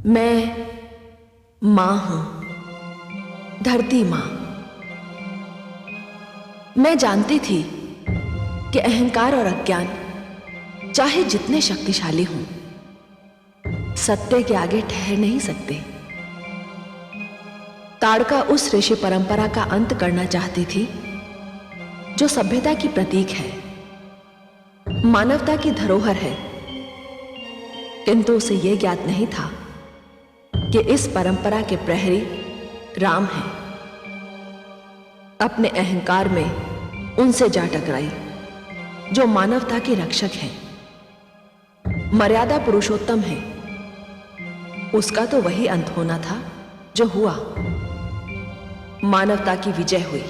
मैं मां हूं, धरती मां। मैं जानती थी कि अहंकार और अज्ञान चाहे जितने शक्तिशाली हों, सत्य के आगे ठहर नहीं सकते। ताड़का उस ऋषि परंपरा का अंत करना चाहती थी जो सभ्यता की प्रतीक है, मानवता की धरोहर है, किंतु उसे यह ज्ञात नहीं था कि इस परंपरा के प्रहरी राम हैं। अपने अहंकार में उनसे जा टकराई जो मानवता के रक्षक हैं, मर्यादा पुरुषोत्तम है। उसका तो वही अंत होना था जो हुआ। मानवता की विजय हुई,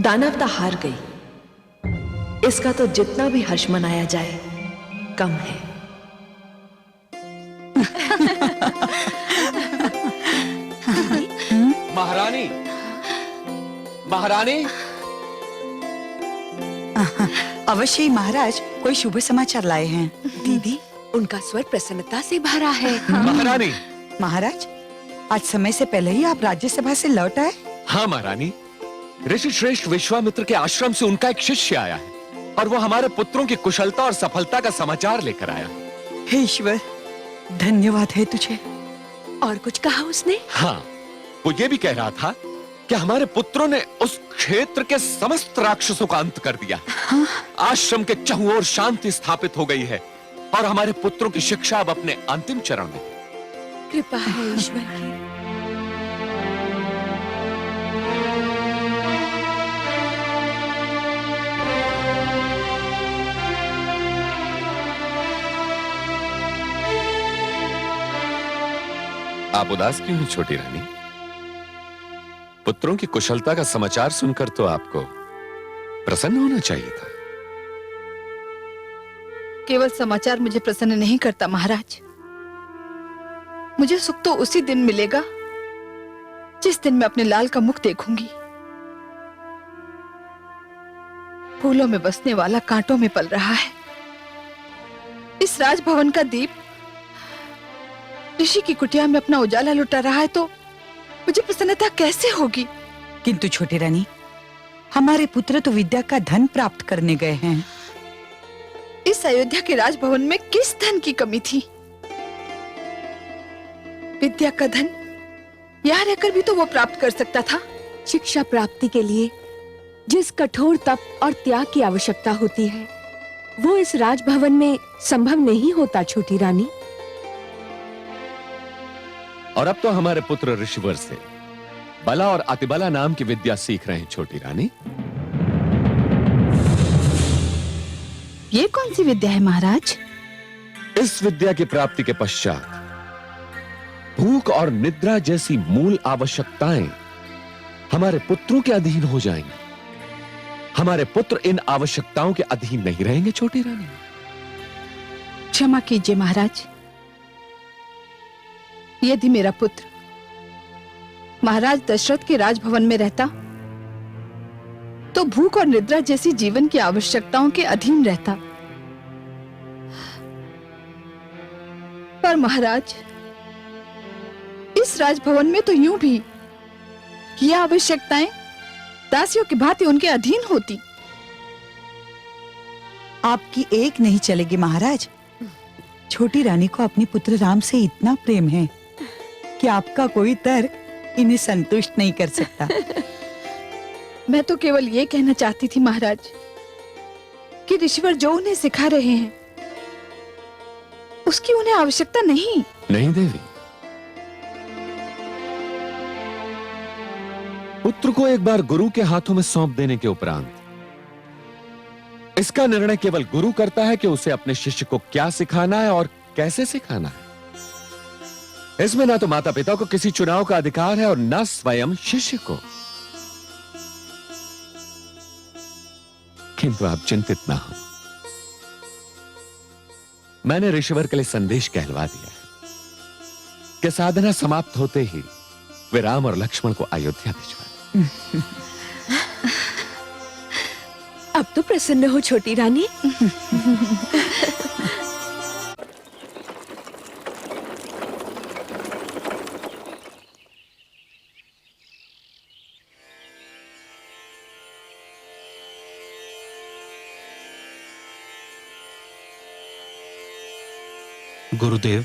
दानवता हार गई। इसका तो जितना भी हर्ष मनाया जाए कम है। महारानी, महारानी। अवश्य ही महाराज, कोई शुभ समाचार लाए हैं। दीदी, उनका स्वर प्रसन्नता से भरा है। महारानी। महाराज, आज समय से पहले ही आप राज्यसभा से लौट आए? हाँ महारानी, ऋषि श्रेष्ठ विश्वामित्र के आश्रम से उनका एक शिष्य आया है और वो हमारे पुत्रों की कुशलता और सफलता का समाचार लेकर आया। हे ईश्वर, धन्यवाद है तुझे। और कुछ कहा उसने? हाँ, वो ये भी कह रहा था कि हमारे पुत्रों ने उस क्षेत्र के समस्त राक्षसों का अंत कर दिया। हाँ? आश्रम के चारों ओर शांति स्थापित हो गई है और हमारे पुत्रों की शिक्षा अब अपने अंतिम चरण में। कृपा है ईश्वर की। आप उदास क्यों हैं छोटी रानी? पुत्रों की कुशलता का समाचार सुनकर तो आपको प्रसन्न होना चाहिए था। केवल समाचार मुझे प्रसन्न नहीं करता महाराज। मुझे सुख तो उसी दिन मिलेगा जिस दिन मैं अपने लाल का मुख देखूंगी। फूलों में बसने वाला कांटों में पल रहा है। इस राजभवन का दीप ऋषि की कुटिया में अपना उजाला लुटा रहा है, तो मुझे प्रसन्नता कैसे होगी? किंतु छोटी रानी, हमारे पुत्र तो विद्या का धन प्राप्त करने गए हैं। इस अयोध्या के राजभवन में किस धन की कमी थी? विद्या का धन यहाँ रहकर भी तो वो प्राप्त कर सकता था। शिक्षा प्राप्ति के लिए जिस कठोर तप और त्याग की आवश्यकता होती है, वो इस राजभवन में संभव नहीं होता छोटी रानी। और अब तो हमारे पुत्र ऋषिवर से बला और अतिबला नाम की विद्या सीख रहे हैं छोटी रानी। ये कौन सी विद्या है महाराज? इस विद्या की प्राप्ति के पश्चात भूख और निद्रा जैसी मूल आवश्यकताएं हमारे पुत्रों के अधीन हो जाएंगी। हमारे पुत्र इन आवश्यकताओं के अधीन नहीं रहेंगे छोटी रानी। क्षमा कीजिए महाराज, यदि मेरा पुत्र महाराज दशरथ के राजभवन में रहता तो भूख और निद्रा जैसी जीवन की आवश्यकताओं के अधीन रहता। पर महाराज, इस राजभवन में तो यूं भी ये आवश्यकताएं दासियों की भांति उनके अधीन होती। आपकी एक नहीं चलेगी महाराज। छोटी रानी को अपने पुत्र राम से इतना प्रेम है कि आपका कोई तर्क इन्हें संतुष्ट नहीं कर सकता। मैं तो केवल ये कहना चाहती थी महाराज कि ऋषिवर जो उन्हें सिखा रहे हैं उसकी उन्हें आवश्यकता नहीं। नहीं देवी, पुत्र को एक बार गुरु के हाथों में सौंप देने के उपरांत इसका निर्णय केवल गुरु करता है कि उसे अपने शिष्य को क्या सिखाना है और कैसे सिखाना है। इसमें ना तो माता पिता को किसी चुनाव का अधिकार है और ना स्वयं शिष्य को। किंतु आप चिंतित ना हो, मैंने ऋषिवर के लिए संदेश कहलवा दिया है कि साधना समाप्त होते ही वे राम और लक्ष्मण को अयोध्या भिजवा दें। अब तो प्रसन्न हो छोटी रानी। गुरुदेव,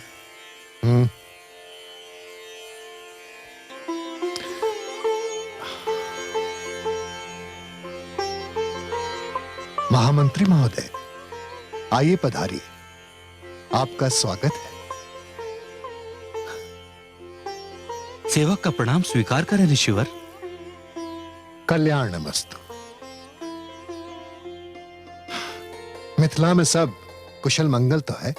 महामंत्री महोदय, आइए पधारिए। आपका स्वागत है। सेवक का प्रणाम स्वीकार करें ऋषिवर। कल्याणमस्तु। मिथिला में सब कुशल मंगल तो है?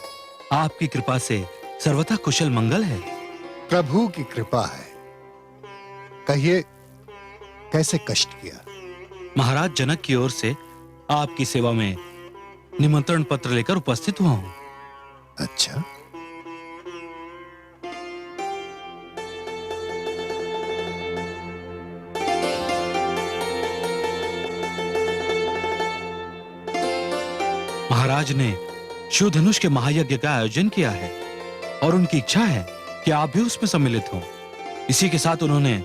आपकी कृपा से सर्वथा कुशल मंगल है। प्रभु की कृपा है। कहिए, कैसे कष्ट किया? महाराज जनक की ओर से आपकी सेवा में निमंत्रण पत्र लेकर उपस्थित हुआ हूं। अच्छा, महाराज ने शिव धनुष के महायज्ञ का आयोजन किया है और उनकी इच्छा है कि आप भी उसमें सम्मिलित हो। इसी के साथ उन्होंने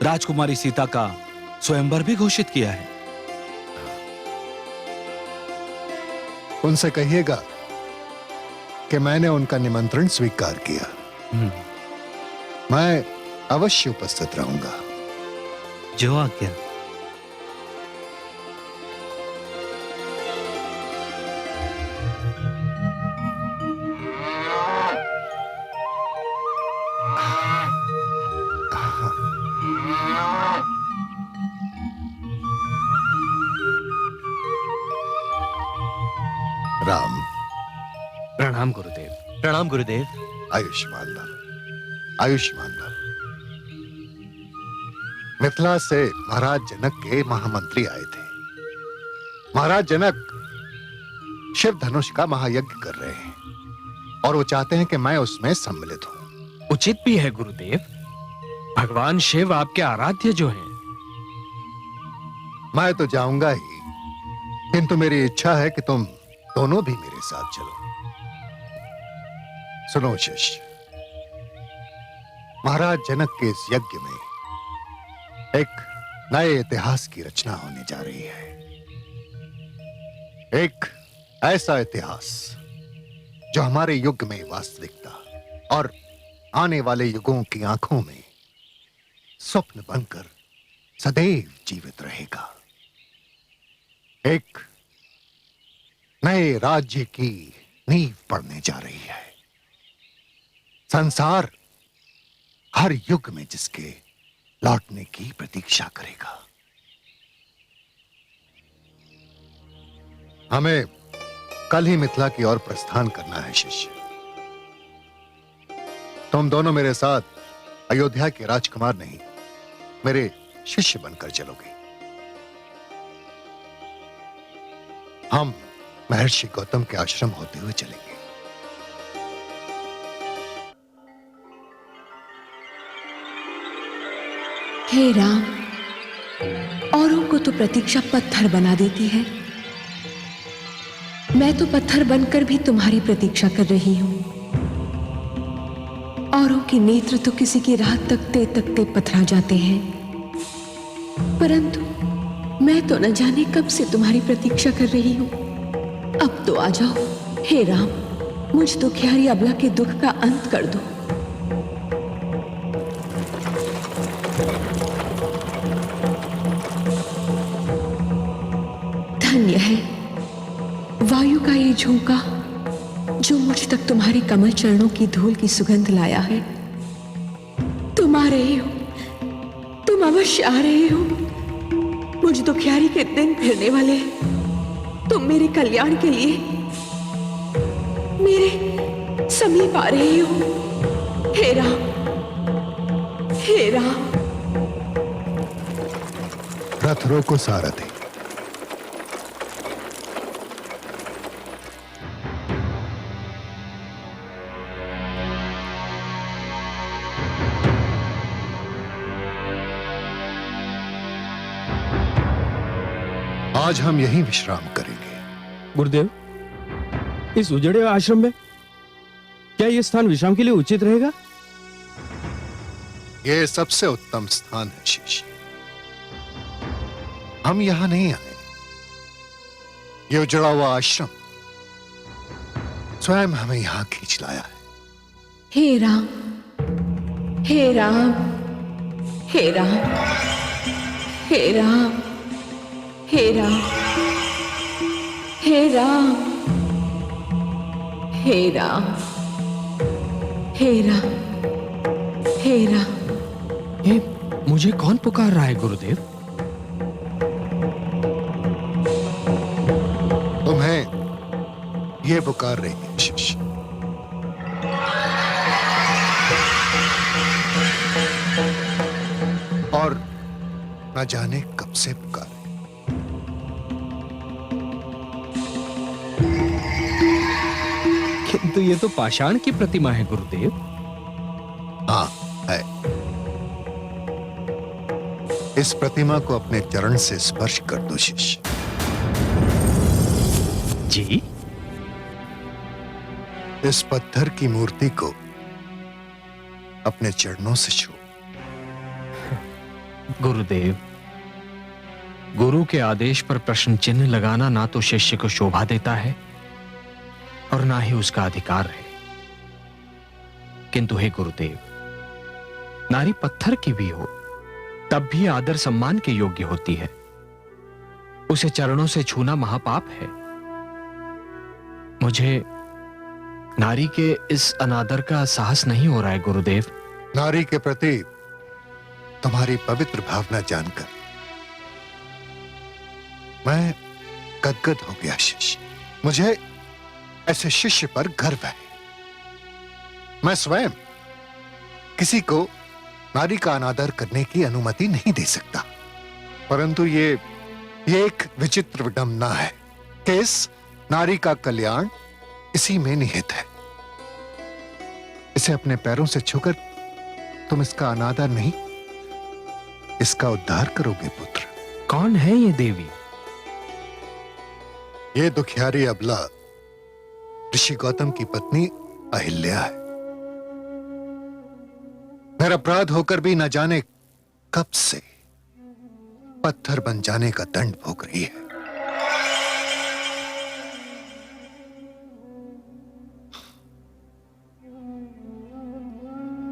राजकुमारी सीता का स्वयंवर भी घोषित किया है। उनसे कहिएगा कि मैंने उनका निमंत्रण स्वीकार किया। मैं अवश्य उपस्थित रहूंगा। जो आज्ञा। राम, प्रणाम गुरुदेव। प्रणाम गुरुदेव। आयुष्मान भव, आयुष्मान भव। मिथिला से महाराज जनक के महामंत्री आए थे। महाराज जनक शिव धनुष का महायज्ञ कर रहे हैं और वो चाहते हैं कि मैं उसमें सम्मिलित हूं। उचित भी है गुरुदेव। भगवान शिव आपके आराध्य जो हैं। मैं तो जाऊंगा ही, किंतु मेरी इच्छा है कि तुम दोनों भी मेरे साथ चलो। सुनो शिष्य, महाराज जनक के इस यज्ञ में एक नए इतिहास की रचना होने जा रही है। एक ऐसा इतिहास जो हमारे युग में वास्तविकता और आने वाले युगों की आंखों में स्वप्न बनकर सदैव जीवित रहेगा। एक नए राज्य की नींव पड़ने जा रही है। संसार हर युग में जिसके लौटने की प्रतीक्षा करेगा। हमें कल ही मिथिला की ओर प्रस्थान करना है शिष्य। तुम दोनों मेरे साथ अयोध्या के राजकुमार नहीं, मेरे शिष्य बनकर चलोगे। हम महर्षि गौतम के आश्रम होते हुए चलेंगे। हे राम, औरों को तो प्रतीक्षा पत्थर बना देती है। मैं तो पत्थर बनकर भी तुम्हारी प्रतीक्षा कर रही हूं। औरों के नेत्र तो किसी की राह तकते तकते पथरा जाते हैं, परंतु मैं तो न जाने कब से तुम्हारी प्रतीक्षा कर रही हूं। अब तो आ जाओ हे राम, मुझ दुखियारी अबला के दुख का अंत कर दो। धन्य है वायु का ये झोंका जो मुझ तक तुम्हारे कमल चरणों की धूल की सुगंध लाया है। तुम आ रहे हो, तुम अवश्य आ रहे हो। मुझ दुखियारी के दिन फिरने वाले हैं। तुम मेरे कल्याण के लिए मेरे समीप आ रहे हो। हे राम, हे राम। रथ रोको सारथी। आज हम यहीं विश्राम करेंगे। गुरुदेव, इस उजड़े आश्रम में क्या यह स्थान विश्राम के लिए उचित रहेगा? यह सबसे उत्तम स्थान है शिष्य। हम यहां नहीं आए। यह उजड़ा हुआ आश्रम स्वयं हमें यहां खींच लाया है। हे राम, हे राम, हे राम, हे राम, हे राम, हे राम, हे राम, हे राम, हे राम। ये मुझे कौन पुकार रहा है गुरुदेव? तुम्हें ये पुकार रही है शिष्य। और न जाने कब से पुकार रही। किंतु ये तो पाषाण की प्रतिमा है गुरुदेव। हाँ है। इस प्रतिमा को अपने चरण से स्पर्श कर दो शिष्य। जी? इस पत्थर की मूर्ति को अपने चरणों से छू। गुरुदेव, गुरु के आदेश पर प्रश्न चिन्ह लगाना ना तो शिष्य को शोभा देता है और ना ही उसका अधिकार है। किंतु हे गुरुदेव, नारी पत्थर की भी हो तब भी आदर सम्मान के योग्य होती है। उसे चरणों से छूना महापाप है। मुझे नारी के इस अनादर का साहस नहीं हो रहा है गुरुदेव। नारी के प्रति तुम्हारी पवित्र भावना जानकर मैं गदगद हो गया शिष्य। मुझे ऐसे शिष्य पर गर्व है। मैं स्वयं किसी को नारी का अनादर करने की अनुमति नहीं दे सकता, परंतु ये एक विचित्र विडंबना है कि इस नारी का कल्याण इसी में निहित है। इसे अपने पैरों से छूकर तुम इसका अनादर नहीं, इसका उद्धार करोगे पुत्र। कौन है ये देवी? ये दुखियारी अबला ऋषि गौतम की पत्नी अहिल्या है। निरपराध होकर भी न जाने कब से पत्थर बन जाने का दंड भोग रही है।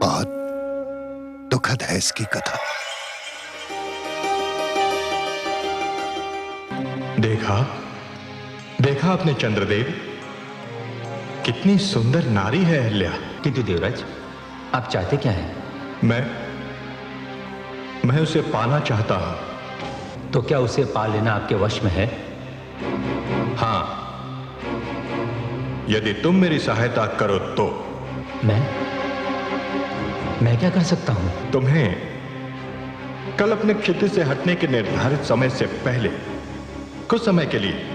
बहुत दुखद है इसकी कथा। देखा आपने चंद्रदेव, कितनी सुंदर नारी है अहिल्या। किंतु देवराज, आप चाहते क्या हैं? मैं उसे पाना चाहता हूं। तो क्या उसे पा लेना आपके वश में है? हां, यदि तुम मेरी सहायता करो तो। मैं क्या कर सकता हूं? तुम्हें कल अपने क्षेत्र से हटने के निर्धारित समय से पहले कुछ समय के लिए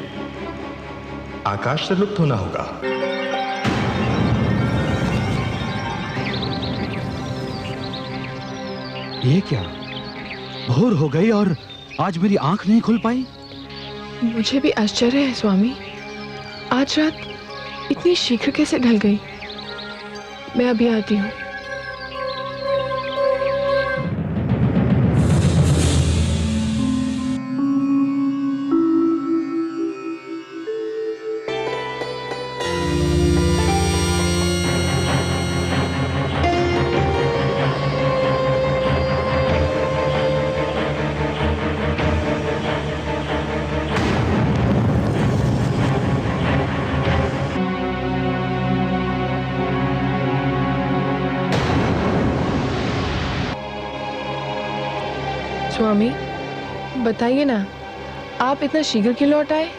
आकाश से लुप्त होना होगा। ये क्या, भोर हो गई और आज मेरी आंख नहीं खुल पाई। मुझे भी आश्चर्य है स्वामी, आज रात इतनी शीघ्र कैसे ढल गई। मैं अभी आती हूँ। स्वामी बताइए ना, आप इतना शीघ्र क्यों लौट आए?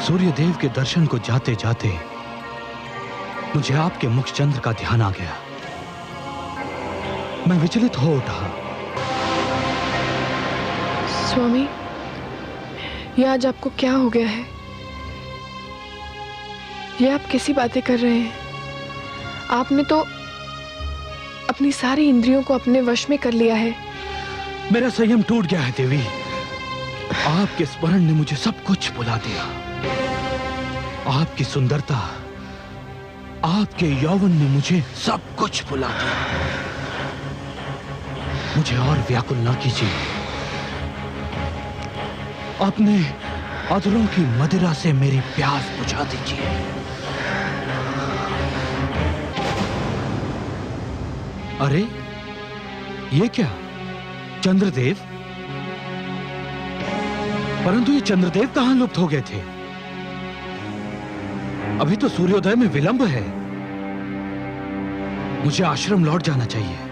सूर्यदेव के दर्शन को जाते जाते मुझे आपके मुख चंद्र का ध्यान आ गया। मैं विचलित हो उठा। स्वामी, ये आज आपको क्या हो गया है? ये आप कैसी बातें कर रहे हैं? आपने तो अपनी सारी इंद्रियों को अपने वश में कर लिया है। मेरा संयम टूट गया है देवी। आपके स्मरण ने मुझे सब कुछ भुला दिया। आपकी सुंदरता, आपके यौवन ने मुझे सब कुछ भुला दिया। मुझे और व्याकुल ना कीजिए। अपने अधरों की मदिरा से मेरी प्यास बुझा दीजिए। अरे ये क्या, चंद्रदेव? परंतु ये चंद्रदेव कहां लुप्त हो गए थे? अभी तो सूर्योदय में विलंब है। मुझे आश्रम लौट जाना चाहिए।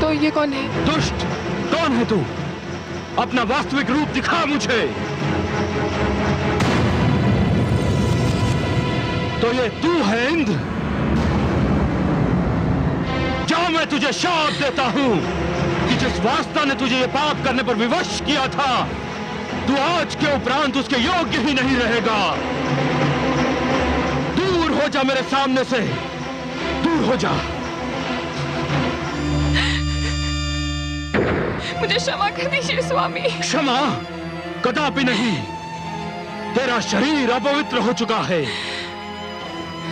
तो ये कौन है? दुष्ट, कौन है तू? अपना वास्तविक रूप दिखा मुझे। तो ये तू है इंद्र? जा, मैं तुझे शाप देता हूं कि जिस वास्ता ने तुझे ये पाप करने पर विवश किया था, तू आज के उपरांत उसके योग्य ही नहीं रहेगा। दूर हो जा मेरे सामने से, दूर हो जा। मुझे क्षमा कर दीजिए स्वामी। क्षमा कदापि नहीं। तेरा शरीर अपवित्र हो चुका है,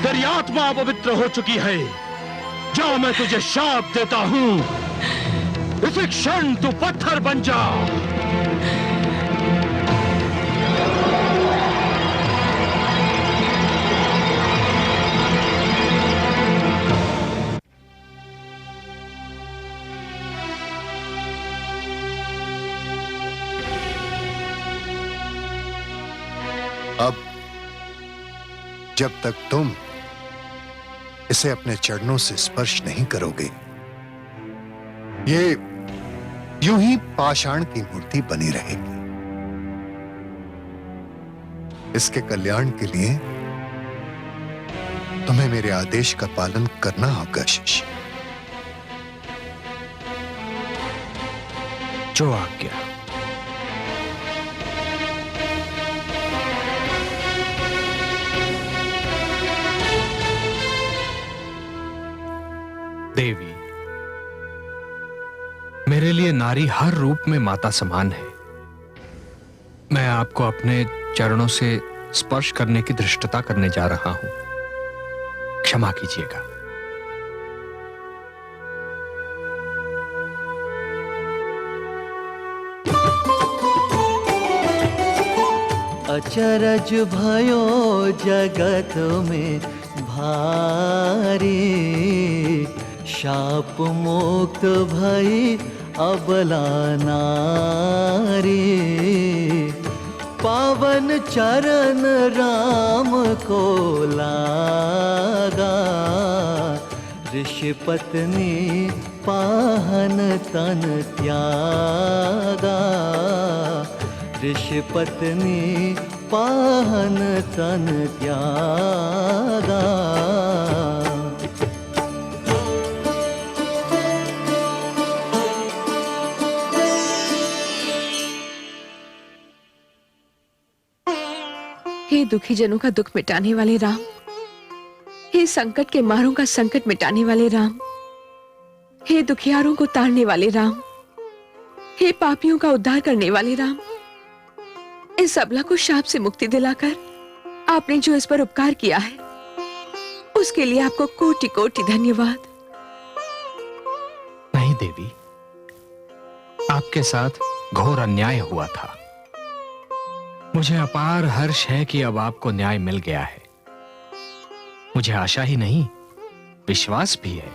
तेरी आत्मा अपवित्र हो चुकी है। जा, मैं तुझे शाप देता हूं, इसी क्षण तू पत्थर बन जा। अब जब तक तुम इसे अपने चरणों से स्पर्श नहीं करोगे, ये यूं ही पाषाण की मूर्ति बनी रहेगी। इसके कल्याण के लिए तुम्हें मेरे आदेश का पालन करना होगा शिष्य। जो आज्ञा। देवी, मेरे लिए नारी हर रूप में माता समान है। मैं आपको अपने चरणों से स्पर्श करने की धृष्टता करने जा रहा हूं, क्षमा कीजिएगा। अचरज भयो जगत में भारी, शाप मुक्त भई अबला नारी। पावन चरण राम को लागा, ऋषि पत्नी पाहन तन त्यागा। ऋषि पत्नी पाहन तन त्यागा। हे दुखी जनों का दुख मिटाने वाले राम, हे संकट के मारों का संकट मिटाने वाले राम, हे दुखियारों को तारने वाले राम, हे पापियों का उद्धार करने वाले राम, इस अबला को शाप से मुक्ति दिलाकर आपने जो इस पर उपकार किया है, उसके लिए आपको कोटि कोटि धन्यवाद। नहीं देवी, आपके साथ घोर अन्याय हुआ था। मुझे अपार हर्ष है कि अब आपको न्याय मिल गया है। मुझे आशा ही नहीं, विश्वास भी है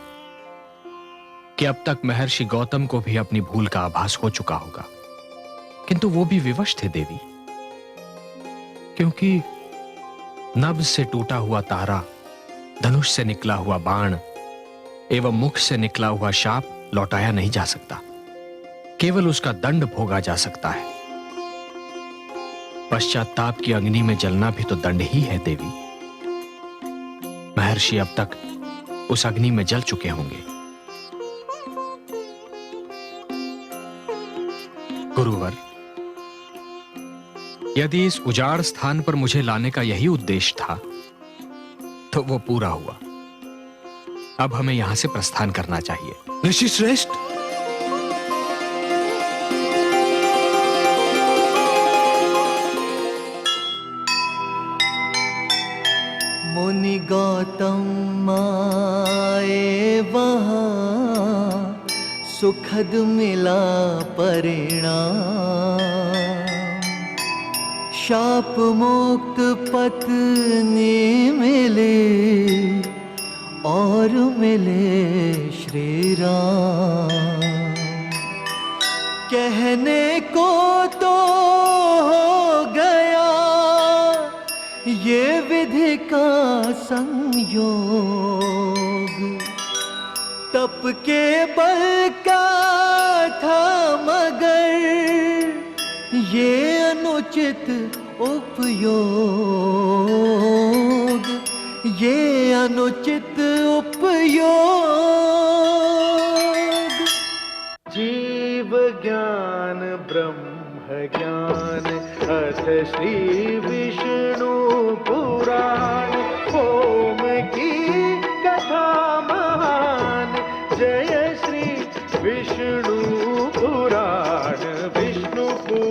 कि अब तक महर्षि गौतम को भी अपनी भूल का आभास हो चुका होगा, किंतु वो भी विवश थे देवी, क्योंकि नभ से टूटा हुआ तारा, धनुष से निकला हुआ बाण एवं मुख से निकला हुआ शाप लौटाया नहीं जा सकता, केवल उसका दंड भोगा जा सकता है। पश्चाताप की अग्नि में जलना भी तो दंड ही है देवी। महर्षि अब तक उस अग्नि में जल चुके होंगे। गुरुवर, यदि इस उजाड़ स्थान पर मुझे लाने का यही उद्देश्य था, तो वो पूरा हुआ। अब हमें यहां से प्रस्थान करना चाहिए। ऋषि श्रेष्ठ, मुनि गौतम आए वहाँ, सुखद मिला परिणाम। शाप मुक्त पत्नी मिले और मिले श्री राम। कहने को तो हो गया ये विधि का संयोग, तप के बल का था मगर ये अनुचित उपयोग, ये अनुचित उपयोग। जीव ज्ञान ब्रह्म ज्ञान अथ श्री विष्णु पुराण, ओम की कथा महान। जय श्री विष्णु पुराण, विष्णु पुराण।